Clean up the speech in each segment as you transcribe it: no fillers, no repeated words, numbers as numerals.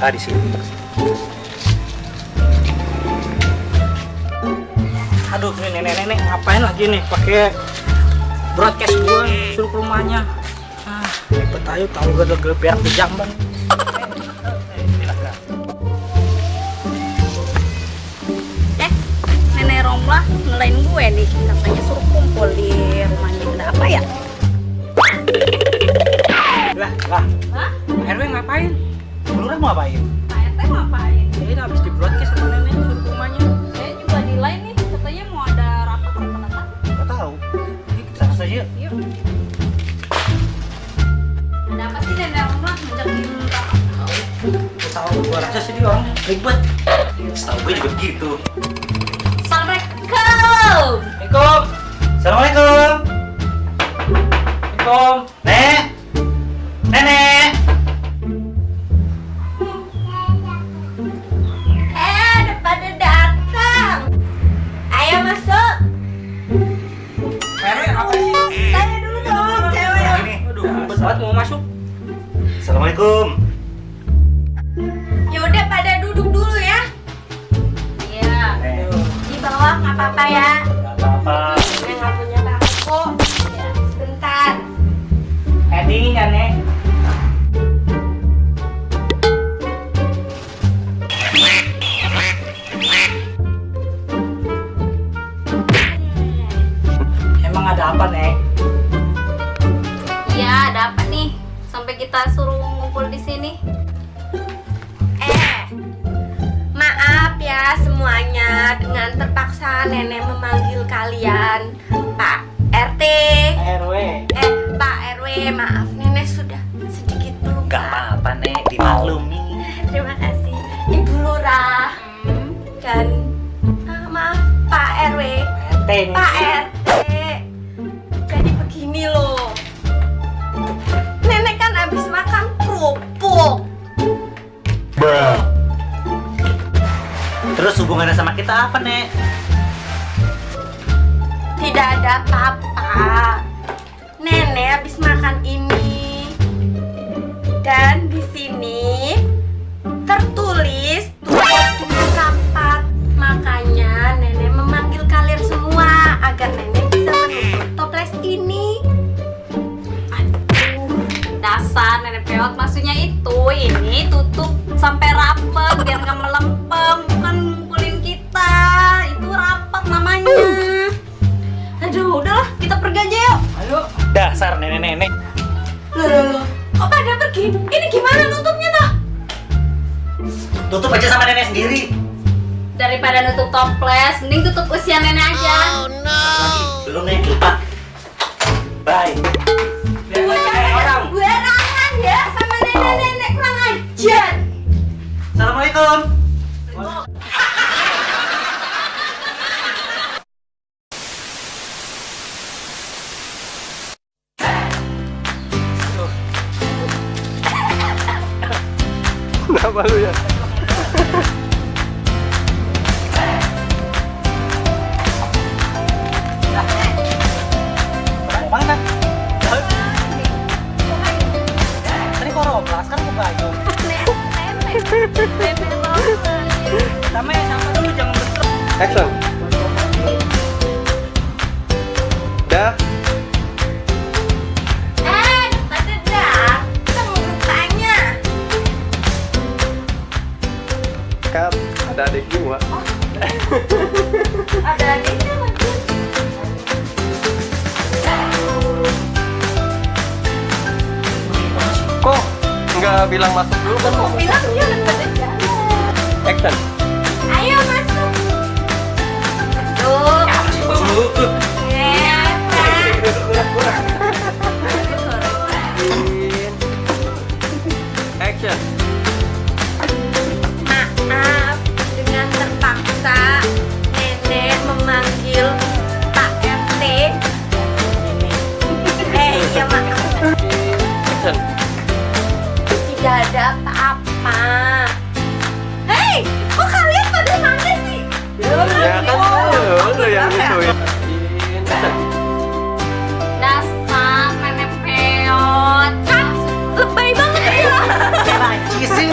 kita di sini. Aduh, ini nenek-nenek ngapain lagi nih pakai broadcast gua suruh ke rumahnya. Ribet ayo tahu gede-gede biar di Jamban. Nenek Romlah ngelain gue nih, katanya suruh kumpul di rumahnya. Ada apa ya? Lah. Hah? RW ngapain? Lurah mau ngapain? Pak RT ngapain? Ini habis di broadcast sama nenek suruh ke rumahnya. Saya juga di line nih, katanya mau ada rapat apa? Gak tahu. Ini kita saja. Yuk. Ada apa sih Nenek Romlah ngajakin rapat? Tahu gua rasa sih dia orang ribet. Setahu gue juga begitu. Assalamualaikum. Assalamualaikum. Assalamualaikum. Nenek. Udah pada datang. Ayo masuk. RW apa sih? Tanya dulu dong, cewek. Aduh, ribet banget mau masuk. Assalamualaikum. Ya udah pada duduk dulu ya. Iya. Di bawah nggak apa-apa ya. Gak apa-apa. Saya nggak punya bangku. Ya, sebentar. Dingin ya, Nek? Emang ada apa, Nek? Iya, ada apa nih? Sampai kita suruh ngumpul di sini. Maaf ya semuanya, dengan terpaksa nenek memanggil kalian Pak RT. RW. Pak RW, maaf nenek sudah sedikit lupa. Gak apa-apa, Nek. Dimaklumi. Terima kasih Ibu Lurah dan maaf Pak RW. RT nih. Pak RT, jadi begini loh. Nenek kan habis makan kerupuk. Terus hubungannya sama kita apa, Nek? Tidak ada apa-apa. Nenek habis makan ini. Dan di sini tertulis tutup dengan rapat. Makanya nenek memanggil kalian semua agar nenek bisa menutup toples ini. Aduh, dasar nenek peot, maksudnya itu ini tutup sampai rapet biar nggak melempem, bukan ngumpulin kita. Itu rapat namanya. Aduh, udahlah kita pergi aja yuk. Ayo. Dasar nenek-nenek. Loh, kok pada pergi? Ini gimana nutupnya toh? Tutup aja sama nenek sendiri. Daripada nutup toples, mending tutup usia nenek aja. Belum, Nek. Lupa. Bye. Biar nggak kayak orang. Berangan ya sama nenek-nenek, kurang ajar. Assalamualaikum. Kenapa lu ya? Mau mana? Tadi kok roblas kan ke Bayu. Sama dulu jangan besar. Action. Dah. Pada datang rupanya. Cut. Ada adik gua. Ada adiknya lagi. Kok nggak bilang masuk dulu kan? Aku bilang dia udah pada jalan. Action. Ayo masuk. Masuk. Action. Maaf, dengan terpaksa nenek memanggil Pak RT. Iya maaf. Action. Tidak ada apa-apa. Hei, kok kalian pada mana sih? Ya kan lu yang gituin. Action. Dasar nenek peot. Kan lebay banget ya. Najis sih.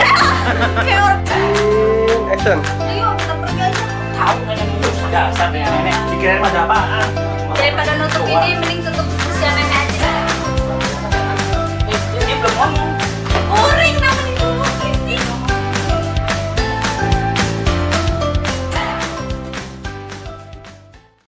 Son? Ayo kita pergi aja. Tahu nenek dasar nenek. Dikirain ada apaan? Daripada nutup ini mending tutup usia nenek